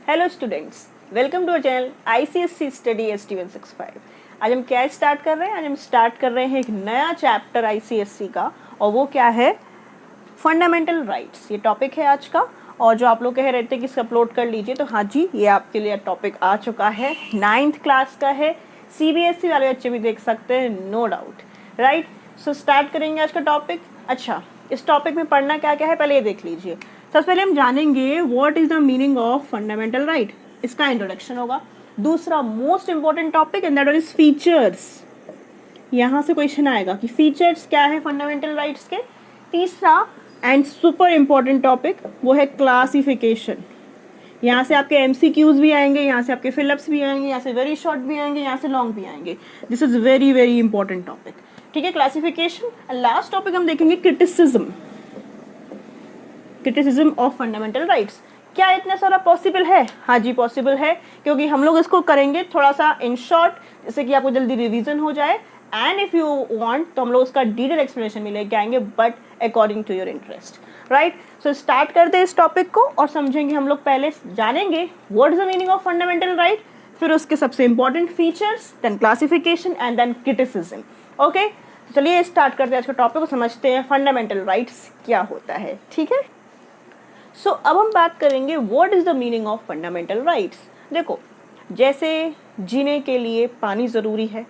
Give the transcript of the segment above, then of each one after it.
Hello students, welcome to our channel ICSC study ST165। आज हम क्या स्टार्ट कर रहे हैं? आज हम स्टार्ट कर रहे हैं एक नया चैप्टर आईसीएससी का, और वो क्या है? Fundamental rights. ये टॉपिक है आज का। और जो आप लोग कह रहे थे कि इसको अपलोड कर लीजिए, तो हाँ जी, ये आपके लिए टॉपिक आ चुका है। 9th क्लास का है, CBSE वाले बच्चे भी देख सकते हैं, no doubt. Right, so start करेंगे आज का टॉपिक। अच्छा, इस टॉपिक में पढ़ना क्या क्या है पहले ये देख लीजिए। सबसे पहले हम जानेंगे what is the meaning of fundamental right, इसका इंट्रोडक्शन होगा। दूसरा most important topic and that is features. यहाँ से क्वेश्चन आएगा कि फीचर्स क्या है फंडामेंटल राइट्स के। तीसरा एंड सुपर इंपॉर्टेंट टॉपिक वो है क्लासिफिकेशन। यहाँ से आपके MCQs भी आएंगे, यहाँ से आपके फिलअप्स भी आएंगे, यहाँ से वेरी शॉर्ट भी आएंगे, यहाँ से लॉन्ग भी आएंगे। This is very very important topic. ठीक है, क्लासिफिकेशन। लास्ट टॉपिक हम देखेंगे क्रिटिसिज्म ऑफ फंडामेंटल राइट्स। क्या इतना सारा पॉसिबल है? हाँ जी, पॉसिबल है, क्योंकि हम लोग इसको करेंगे थोड़ा सा इन शॉर्ट, जैसे कि आपको जल्दी रिवीजन हो जाए। एंड इफ यू वांट तो हम लोग उसका डिटेल एक्सप्लेनेशन भी लेके आएंगे, but according to your interest. Right, so start करते हैं इस टॉपिक को और समझेंगे। हम लोग पहले जानेंगे what is the meaning of fundamental right, फिर उसके सबसे important features, then classification and then criticism. Okay, चलिए स्टार्ट करते हैं आज का टॉपिक को, समझते हैं फंडामेंटल राइट्स क्या होता है। ठीक है, सो अब हम बात करेंगे what is the meaning of fundamental rights. देखो, जैसे जीने के लिए पानी ज़रूरी है,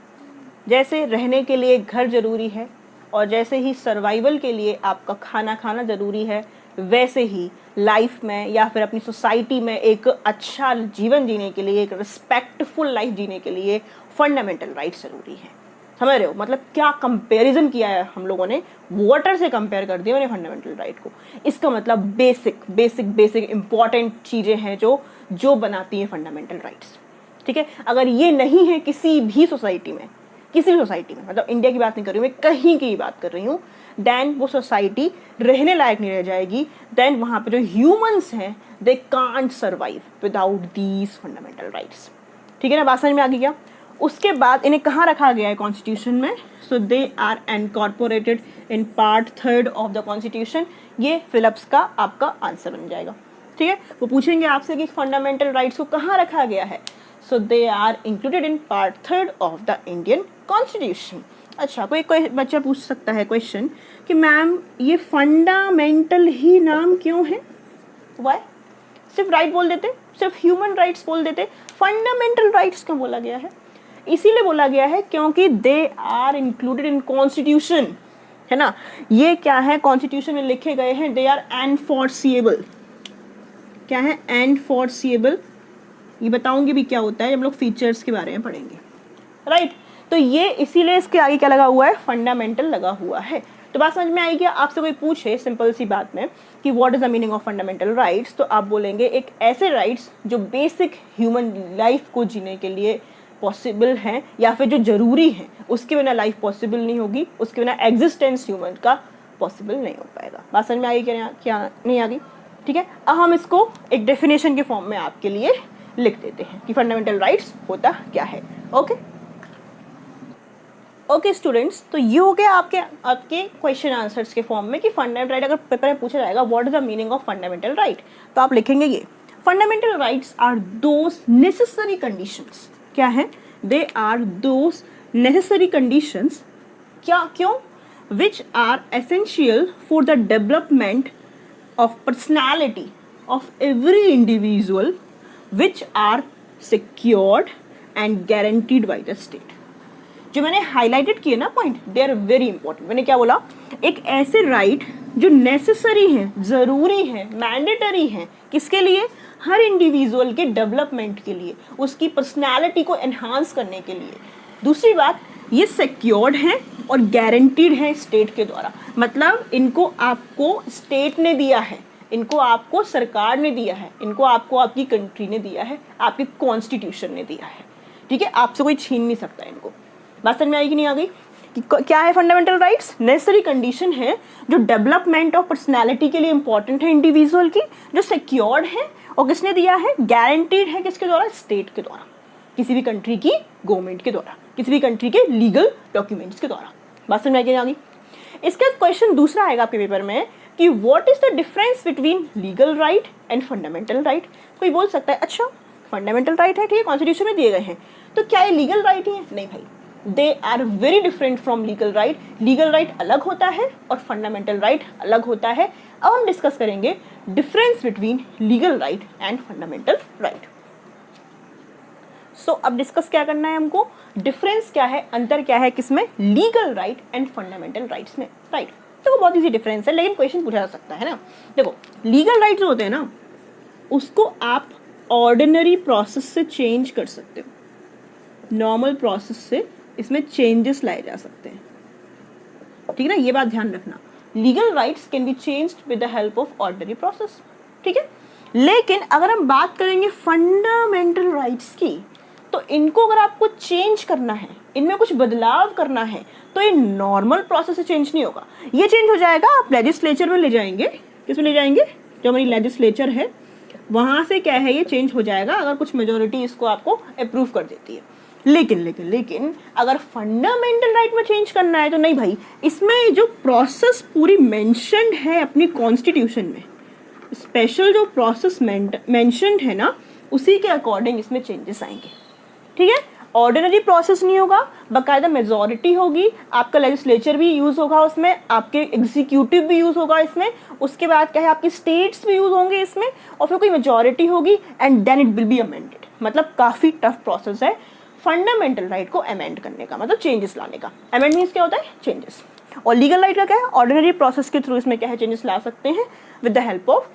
जैसे रहने के लिए घर ज़रूरी है, और जैसे ही सर्वाइवल के लिए आपका खाना खाना ज़रूरी है, वैसे ही लाइफ में या फिर अपनी सोसाइटी में एक अच्छा जीवन जीने के लिए, एक रिस्पेक्टफुल लाइफ जीने के लिए फंडामेंटल राइट्स ज़रूरी है। समझ रहे हो? मतलब क्या कंपैरिजन किया है हम लोगों ने, वाटर से कंपेयर कर दिया मैंने फंडामेंटल राइट को। इसका मतलब बेसिक इंपॉर्टेंट चीज़ें हैं जो बनाती हैं फंडामेंटल राइट्स। ठीक है, अगर ये नहीं है किसी भी सोसाइटी में, मतलब इंडिया की बात नहीं कर रही हूँ मैं, कहीं की बात कर रही हूँ, देन वो सोसाइटी रहने लायक नहीं रह जाएगी। देन वहाँ पे जो ह्यूमंस हैं, they can't survive without these fundamental rights. ठीक है ना, बात समझ में आ गई क्या? उसके बाद इन्हें कहाँ रखा गया है कॉन्स्टिट्यूशन में? So they are incorporated in part 3 of the constitution. ये फिलअप्स का आपका आंसर बन जाएगा। ठीक है, वो पूछेंगे आपसे कि फंडामेंटल राइट्स को कहाँ रखा गया है। So they are included in part 3 of the Indian constitution. अच्छा, कोई बच्चा पूछ सकता है क्वेश्चन कि मैम ये फंडामेंटल ही नाम क्यों है? वाई? सिर्फ राइट बोल देते, सिर्फ ह्यूमन राइट्स बोल देते, फंडामेंटल राइट्स क्यों बोला गया है? इसीलिए बोला गया है क्योंकि they are included in constitution, है ना। ये क्या है, कॉन्स्टिट्यूशन में लिखे गए हैं, दे आर एनफोर्सिएबल। क्या है? एनफोर्सिएबल। ये बताऊंगी भी क्या होता है जब हम लोग फीचर्स के बारे में पढ़ेंगे। राइट, तो ये इसीलिए इसके आगे क्या लगा हुआ है? फंडामेंटल लगा हुआ है। तो बात समझ में आएगी। आपसे कोई पूछे सिंपल सी बात में कि what is the meaning of fundamental rights, तो आप बोलेंगे एक ऐसे राइट्स जो बेसिक ह्यूमन लाइफ को जीने के लिए पॉसिबल हैं, या फिर जो जरूरी हैं, उसके बिना लाइफ पॉसिबल नहीं होगी, उसके बिना एग्जिस्टेंस ह्यूमन का पॉसिबल नहीं हो पाएगा। बात समझ में आई क्या नहीं आ गई? ठीक है, अब हम इसको एक डेफिनेशन के फॉर्म में आपके लिए लिख देते हैं कि फंडामेंटल राइट्स होता क्या है। ओके स्टूडेंट्स, तो ये हो गया आपके क्वेश्चन आंसर्स के फॉर्म में कि फंडामेंटल राइट अगर पेपर में पूछा जाएगा what is the meaning of fundamental right, तो आप लिखेंगे ये fundamental rights are those necessary conditions. क्या है? They are those necessary conditions. क्यों? Which are essential for the development of personality of every individual, which are secured and guaranteed by the state. जो मैंने highlighted किए ना point, they are very important. मैंने क्या बोला? एक ऐसे राइट जो नेसेसरी हैं, जरूरी हैं, मैंडेटरी हैं, किसके लिए? हर इंडिविजुअल के डेवलपमेंट के लिए, उसकी पर्सनालिटी को एनहांस करने के लिए। दूसरी बात, ये सिक्योर्ड हैं और गारंटीड हैं स्टेट के द्वारा। मतलब इनको आपको स्टेट ने दिया है, इनको आपको सरकार ने दिया है, इनको आपको आपकी कंट्री ने दिया है, आपकी कॉन्स्टिट्यूशन ने दिया है। ठीक है, आपसे कोई छीन नहीं सकता इनको। बात समझ में आई कि नहीं आ गई? कि क्या है फंडामेंटल राइट्स? नेसेसरी कंडीशन है जो डेवलपमेंट ऑफ पर्सनालिटी के लिए इंपॉर्टेंट है इंडिविजुअल की, जो सिक्योर्ड है, और किसने दिया है? गारंटीड है। किसके द्वारा? स्टेट के द्वारा, किसी भी कंट्री की गवर्नमेंट के द्वारा, किसी भी कंट्री के लीगल डॉक्यूमेंट्स के द्वारा। बात समझ में आई कि नहीं आ गई? इसका क्वेश्चन दूसरा आएगा आपके पेपर में कि what is the difference between legal right and fundamental right. कोई बोल सकता है अच्छा फंडामेंटल राइट है, ठीक है, कॉन्स्टिट्यूशन में दिए गए हैं, तो क्या ये लीगल राइट ही है? नहीं भाई, they are very different from legal right. Legal right अलग होता है और फंडामेंटल राइट अलग होता है। अब हम डिस्कस करेंगे difference between legal right and fundamental right. So अब डिस्कस क्या करना है हमको, डिफरेंस क्या है, अंतर क्या है किसमें, legal right and fundamental rights में, राइट। तो बहुत इजी डिफरेंस है, लेकिन क्वेश्चन पूछा जा सकता है ना। देखो लीगल राइट जो होते हैं ना, उसको आप ऑर्डिनरी प्रोसेस से चेंज कर सकते हो, नॉर्मल प्रोसेस से इसमें चेंजेस लाए जा सकते हैं, ठीक है ना, ये बात ध्यान रखना। Legal rights can be changed with the help of ordinary process, ठीक है। लेकिन अगर हम बात करेंगे फंडामेंटल राइट्स की, तो इनको अगर आपको चेंज करना है, इनमें कुछ बदलाव करना है, तो ये नॉर्मल प्रोसेस से चेंज नहीं होगा। ये चेंज हो जाएगा आप लेजिस्लेचर में ले जाएंगे, किसमें ले जाएंगे, जो हमारी लेजिस्लेचर है वहां से क्या है ये चेंज हो जाएगा, अगर कुछ मेजोरिटी इसको आपको अप्रूव कर देती है। लेकिन अगर फंडामेंटल राइट में चेंज करना है तो नहीं भाई, इसमें जो प्रोसेस पूरी मेंशन्ड है अपनी कॉन्स्टिट्यूशन में, स्पेशल जो प्रोसेस मेंशन्ड है ना, उसी के अकॉर्डिंग इसमें चेंजेस आएंगे, ठीक है। ऑर्डिनरी प्रोसेस नहीं होगा, बाकायदा मेजॉरिटी होगी, आपका लेजिस्लेचर भी यूज होगा उसमें, आपके एग्जीक्यूटिव भी यूज होगा इसमें, उसके बाद क्या है आपकी स्टेट्स भी यूज होंगे इसमें, और फिर कोई मेजॉरिटी होगी and then it will be amended. मतलब काफी टफ प्रोसेस है फंडामेंटल राइट को अमेंड करने का, मतलब चेंजेस लाने का। अमेंड मीन्स क्या होता है, चेंजेस। और लीगल राइट का क्या है, ऑर्डिनरी प्रोसेस के थ्रू इसमें क्या है चेंजेस ला सकते हैं with the help of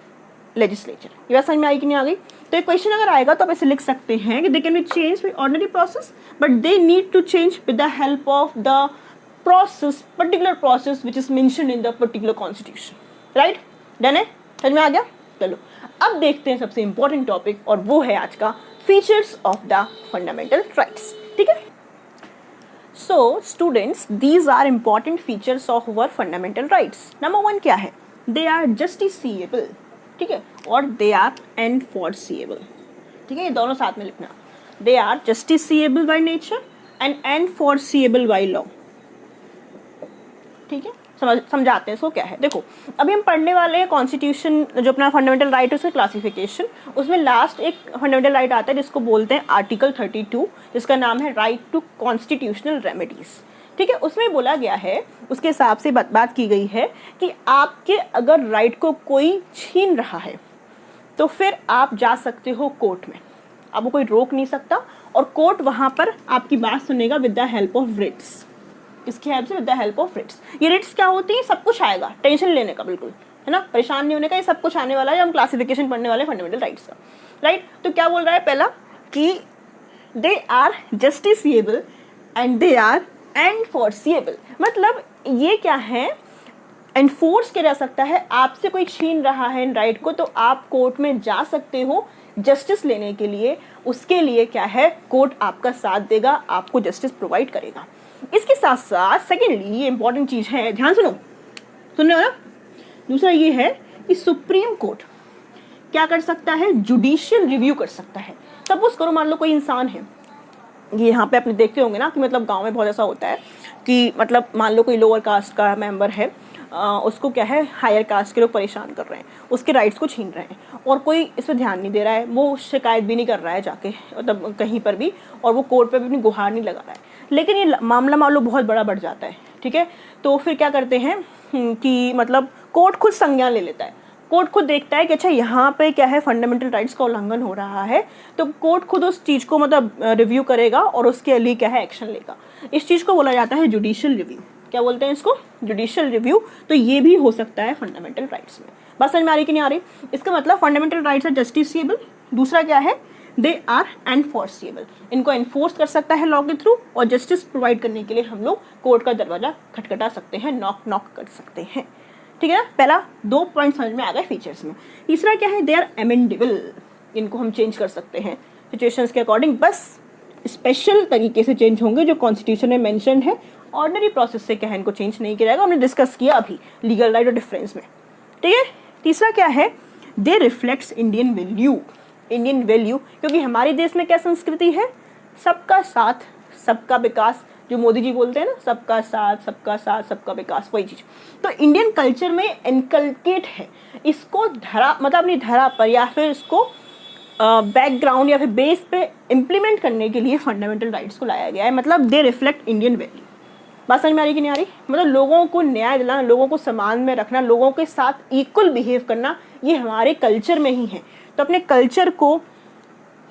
legislature. ये बात समझ में आई कि नहीं आ गई? तो एक क्वेश्चन अगर आएगा तो आप ऐसे लिख सकते हैं कि they can be change with ordinary process but they need to change with the help of the process, particular process which is mentioned in the particular constitution, right. Done है, समझ में आ गया? चलो अब देखते हैं सबसे इंपॉर्टेंट टॉपिक, और वो है आज का features of the fundamental rights, ठीक है। So students, these are important features of our fundamental rights. Number 1 क्या है, दे आर जस्टिसिएबल, ठीक है, और दे आर एनफोर्सिएबल, ठीक है, ये दोनों साथ में लिखना। They are justiciable by nature and enforceable by law, ठीक है। समझाते हैं इसको क्या है। देखो अभी हम पढ़ने वाले हैं कॉन्स्टिट्यूशन, जो अपना फंडामेंटल राइट है उसका क्लासिफिकेशन, उसमें लास्ट एक फंडामेंटल राइट आता है जिसको बोलते हैं आर्टिकल 32, जिसका नाम है राइट टू कॉन्स्टिट्यूशनल रेमेडीज, ठीक है। उसमें बोला गया है, उसके हिसाब से बात की गई है कि आपके अगर राइट को कोई छीन रहा है तो फिर आप जा सकते हो कोर्ट में, आपको कोई रोक नहीं सकता, और कोर्ट वहां पर आपकी बात सुनेगा with the help of writs. इसकी हेल्प से with the help of writs. ये रिट्स क्या होती है, सब कुछ आएगा, टेंशन लेने का बिल्कुल, है ना, परेशान नहीं होने का, ये सब कुछ आने वाला है। हम क्लासिफिकेशन पढ़ने वाले फंडामेंटल राइट्स का, राइट। तो क्या बोल रहा है पहला कि they are justiciable and they are enforceable, मतलब ये क्या है, एनफोर्स किया जा सकता है। आपसे कोई छीन रहा है इन राइट को तो आप कोर्ट में जा सकते हो जस्टिस लेने के लिए, उसके लिए क्या है कोर्ट आपका साथ देगा, आपको जस्टिस प्रोवाइड करेगा। इसके साथ साथ सेकेंडली ये इंपॉर्टेंट चीज है, ध्यान सुनो, सुनने हो ना। दूसरा ये है कि सुप्रीम कोर्ट क्या कर सकता है, जुडिशियल रिव्यू कर सकता है। सपोज करो मान लो कोई इंसान है, ये यहाँ पे अपने देखते होंगे ना कि मतलब गांव में बहुत ऐसा होता है कि मतलब मान लो कोई लोअर कास्ट का मेंबर है, उसको क्या है हायर कास्ट के लोग परेशान कर रहे हैं, उसके राइट्स को छीन रहे हैं, और कोई इस पर ध्यान नहीं दे रहा है, वो शिकायत भी नहीं कर रहा है जाके मतलब कहीं पर भी, और वो कोर्ट पे भी अपनी गुहार नहीं लगा रहा है। लेकिन ये मामला मान लो बहुत बड़ा बढ़ जाता है, ठीक है, तो फिर क्या करते हैं कि मतलब कोर्ट खुद संज्ञान ले लेता है। कोर्ट खुद देखता है कि अच्छा यहाँ पे क्या है फंडामेंटल राइट्स का उल्लंघन हो रहा है, तो कोर्ट खुद उस चीज़ को मतलब रिव्यू करेगा और उसके लिए क्या है एक्शन लेगा। इस चीज़ को बोला जाता है जुडिशियल रिव्यू। क्या बोलते हैं इसको, जुडिशियल रिव्यू। तो ये भी हो सकता है फंडामेंटल राइट्स में। बात समझ में आ रही कि नहीं आ रही? इसका मतलब फंडामेंटल राइट्स आर जस्टिसिएबल, दूसरा क्या है दे आर एनफोर्सिएबल, इनको एनफोर्स कर सकता है लॉ के थ्रू, और जस्टिस प्रोवाइड करने के लिए हम लोग कोर्ट का दरवाजा खटखटा सकते हैं, नॉक कर सकते हैं, ठीक है ना। पहला 2 पॉइंट समझ में आ गए फीचर्स में। तीसरा क्या है, दे आर अमेंडेबल, इनको हम चेंज कर सकते हैं सिचुएशंस के अकॉर्डिंग, बस स्पेशल तरीके से चेंज होंगे जो कॉन्स्टिट्यूशन में मेंशन है। ऑर्डिनरी प्रोसेस से क्या है इनको चेंज नहीं किया जाएगा, हमने डिस्कस किया अभी लीगल राइट और डिफरेंस में, ठीक है। तीसरा क्या है, they reflects Indian value, Indian value, क्योंकि हमारे देश में क्या संस्कृति है, सबका साथ सबका विकास जो मोदी जी बोलते हैं ना, सबका साथ सबका विकास, वही चीज़ तो इंडियन कल्चर में इनकलकेट है। इसको धरा मतलब अपनी धरा पर या फिर इसको बैकग्राउंड या फिर बेस पे इम्प्लीमेंट करने के लिए फंडामेंटल राइट्स को लाया गया है। मतलब दे रिफ्लेक्ट इंडियन वैल्यू। बात समझ में आ रही कि नहीं आ रही? मतलब लोगों को न्याय दिलाना, लोगों को सम्मान में रखना, लोगों के साथ इक्वल बिहेव करना, ये हमारे कल्चर में ही है। तो अपने कल्चर को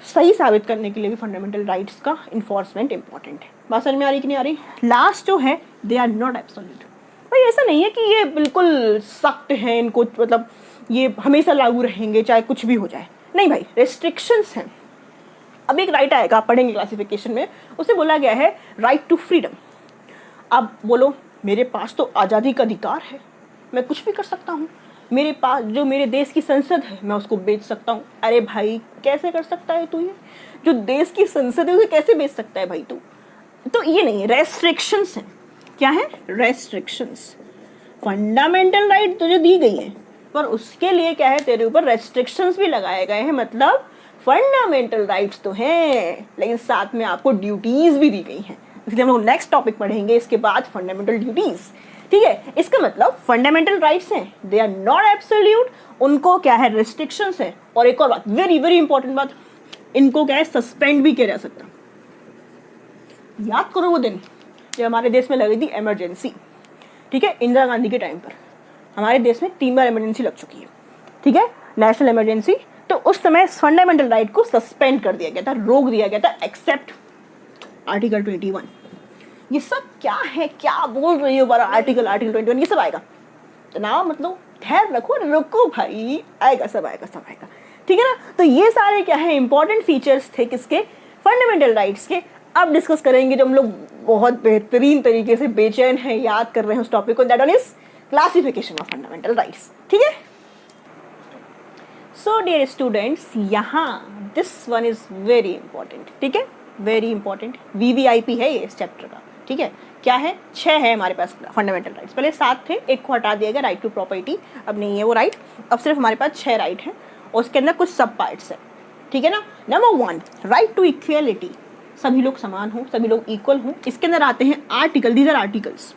सही साबित करने के लिए भी फंडामेंटल राइट्स का इन्फोर्समेंट इंपॉर्टेंट है। बात समझ में आ रही कि नहीं आ रही? लास्ट जो है, दे आर नॉट एब्सोल्यूट। भाई ऐसा नहीं है कि ये बिल्कुल सख्त है, इनको मतलब ये हमेशा लागू रहेंगे चाहे कुछ भी हो जाए, नहीं भाई, रेस्ट्रिक्शंस हैं। अब एक राइट आएगा, आप पढ़ेंगे क्लासिफिकेशन में, उसे बोला गया है राइट टू फ्रीडम। अब बोलो मेरे पास तो आज़ादी का अधिकार है, मैं कुछ भी कर सकता हूँ, मेरे पास जो मेरे देश की संसद है मैं उसको बेच सकता हूँ। अरे भाई कैसे कर सकता है तू? ये जो देश की संसद है उसे कैसे बेच सकता है भाई तू? तो ये नहीं है, रेस्ट्रिक्शंस हैं। क्या है? रेस्ट्रिक्शंस। फंडामेंटल राइट तुझे दी गई है पर उसके लिए क्या है, तेरे ऊपर रेस्ट्रिक्शंस भी लगाए गए हैं। मतलब फंडामेंटल राइट्स तो हैं लेकिन साथ में आपको ड्यूटीज भी दी गई हैं। इसलिए हम लोग नेक्स्ट टॉपिक पढ़ेंगे इसके बाद, फंडामेंटल ड्यूटीज। ठीक है, इसका मतलब फंडामेंटल राइट्स हैं, दे आर नॉट एब्सोल्यूट, उनको क्या है, रेस्ट्रिक्शंस है। और एक और बात, वेरी वेरी इंपॉर्टेंट बात, इनको क्या है, सस्पेंड भी किया जा सकता। याद करो वो दिन जब हमारे देश में लगी थी इमरजेंसी, ठीक है, इंदिरा गांधी के टाइम पर हमारे देश में 3 बार इमरजेंसी लग चुकी है, ठीक है, नेशनल इमरजेंसी। तो उस समय फंडामेंटल राइट को सस्पेंड कर दिया गया था, रोक दिया गया था, एक्सेप्ट आर्टिकल 21। ये सब क्या है, क्या बोल रही हो बारा, आर्टिकल 21 ये सब आएगा। तो ना मतलब धैर्य रखो, रुको भाई, आएगा, सब आएगा, सब आएगा, ठीक है ना। तो ये सारे क्या है, इंपॉर्टेंट फीचर्स थे किसके, फंडामेंटल राइट्स के। अब डिस्कस करेंगे जब हम लोग बहुत बेहतरीन तरीके से बेचैन है याद कर रहे हैं उस टॉपिक को, that one is classification of fundamental rights. ठीक है, सो डियर स्टूडेंट्स, यहाँ this one is very important, ठीक है, वेरी इंपॉर्टेंट, वीवीआईपी है ये इस चैप्टर का। ठीक है, क्या है, 6 है हमारे पास फंडामेंटल राइट्स, पहले 7 थे, एक को हटा दिया गया, राइट टू प्रॉपर्टी अब नहीं है वो राइट, अब सिर्फ हमारे पास 6 राइट हैं और उसके अंदर कुछ सब पार्ट्स हैं। ठीक है ना। नंबर 1, राइट टू इक्वलिटी, सभी लोग समान हो, सभी लोग इक्वल हो। इसके अंदर आते हैं article, these are articles.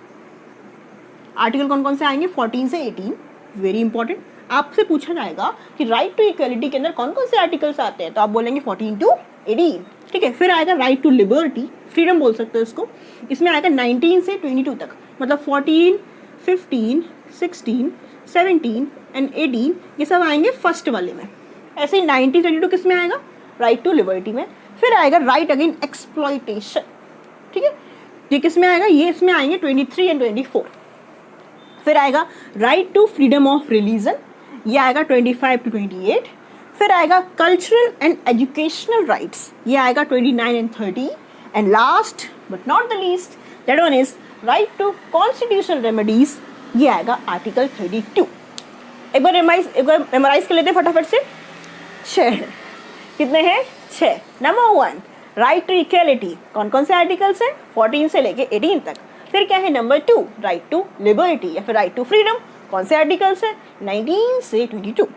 Article कौन कौन से आएंगे, 14 से 18, वेरी इंपॉर्टेंट। आपसे पूछा जाएगा कि राइट टू इक्वलिटी के अंदर कौन कौन से आर्टिकल्स आते हैं, तो आप बोलेंगे 14 to 18। ठीक है, फिर आएगा राइट टू लिबर्टी, फ्रीडम बोल सकते हो इसको, इसमें आएगा 19 से 22 तक, मतलब 14, 15, 16, 17 एंड 18 ये सब आएंगे फर्स्ट वाले में। ऐसे ही 19 से 22 किस में आएगा, राइट टू लिबर्टी में। फिर आएगा राइट अगेन एक्सप्लॉयटेशन, ठीक है, ये किस में आएगा, ये इसमें आएंगे 23 एंड 24। फिर आएगा right to freedom of religion, ये आएगा 25 to 28। फिर आएगा कल्चरल एंड एजुकेशनल राइट्स, ये आएगा 29 and 30। And last but not the least, that one is right to constitutional remedies, ये आएगा आर्टिकल 32। एक बार मेमोराइज कर लेते हैं फटाफट से। 6 है, कितने हैं, 6। नंबर 1 राइट टू इक्वलिटी, कौन कौन से आर्टिकल्स हैं, 14 से लेके 18 तक। फिर क्या है, नंबर 2 राइट टू लिबर्टी या फिर राइट टू फ्रीडम, कौन से आर्टिकल्स हैं, 19 से 22।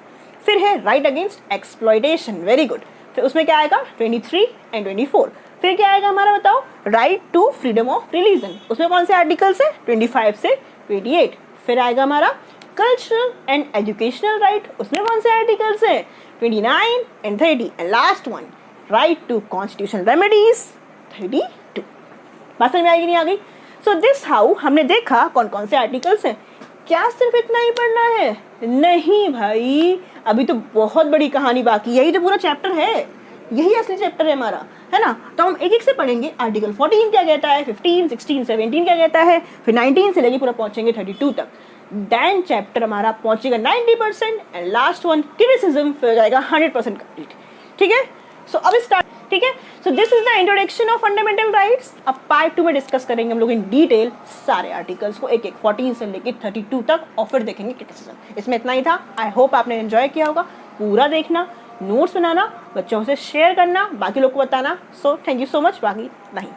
फिर है right against exploitation, very good, फिर उसमें क्या आएगा 23 एंड 24। फिर क्या आएगा हमारा, बताओ, right to freedom of religion, उसमें कौन से आर्टिकल्स हैं, 25 से 28। फिर आएगा हमारा कल्चरल एंड एजुकेशनल राइट, उसमें कौन से आर्टिकल्स हैं, 29 and 30। And last one right to constitutional remedies, 32। बात समझ में आएगी नहीं आ गई। सो दिस हाउ हमने देखा कौन कौन से आर्टिकल्स हैं। क्या सिर्फ इतना ही पढ़ना है, नहीं भाई, अभी तो बहुत बड़ी कहानी बाकी है, यही तो पूरा चैप्टर है, यही असली चैप्टर है हमारा, है ना। तो हम एक एक से पढ़ेंगे, आर्टिकल 14 क्या कहता है, 15, 16, 17 क्या कहता है, फिर 19 से लेके पूरा पहुंचेंगे 32 तक। देन चैप्टर हमारा पहुंचेगा 90% एंड लास्ट वन क्रिटिसिज्म, फिर हो जाएगा 100% कंप्लीट। ठीक है, सो अब स्टार्ट। ठीक है, so this is the introduction of fundamental rights. अब पार्ट 2 में डिस्कस करेंगे हम लोग इन डिटेल सारे आर्टिकल्स को, एक एक 14 से लेके 32 तक, और फिर देखेंगे क्रिटिसिज्म। इसमें इतना ही था, आई होप आपने एंजॉय किया होगा। पूरा देखना, नोट्स बनाना, बच्चों से शेयर करना, बाकी लोग को बताना। So thank you so much, बाकी नहीं।